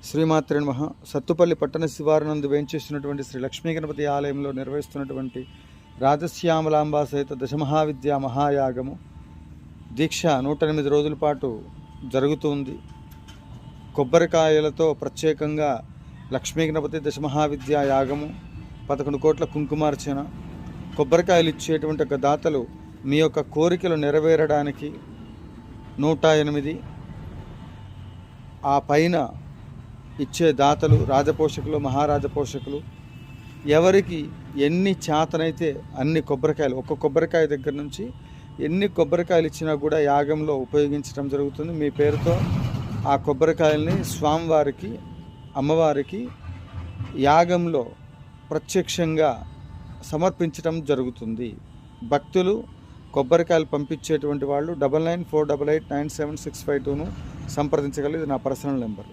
శ్రీమాత్రే నమః. సత్తుపల్లి పట్టణ శివారునందు వేంచేస్తున్నటువంటి శ్రీ లక్ష్మీ గణపతి ఆలయంలో నిర్వహిస్తున్నటువంటి రాజశ్యామలాంబ సహిత దశమహావిద్యా మహాయాగము దీక్ష 108 రోజుల పాటు జరుగుతుంది. కొబ్బరికాయలతో ప్రత్యేకంగా లక్ష్మీ గణపతి దశమహావిద్యా యాగము, 11 కోట్ల కుంకుమార్చన, కొబ్బరికాయలు ఇచ్చేటువంటి ఒక దాతలు మీ యొక్క కోరికలు నెరవేరడానికి 108, ఆ పైన ఇచ్చే దాతలు రాజపోషకులు, మహారాజపోషకులు, ఎవరికి ఎన్ని చేతనైతే అన్ని కొబ్బరికాయలు, ఒక్క కొబ్బరికాయ దగ్గర నుంచి ఎన్ని కొబ్బరికాయలు ఇచ్చినా కూడా యాగంలో ఉపయోగించడం జరుగుతుంది. మీ పేరుతో ఆ కొబ్బరికాయల్ని స్వామివారికి, అమ్మవారికి యాగంలో ప్రత్యక్షంగా సమర్పించడం జరుగుతుంది. భక్తులు కొబ్బరికాయలు పంపించేటువంటి వాళ్ళు 9948897652ను సంప్రదించగలరు. ఇది నా పర్సనల్ నెంబర్.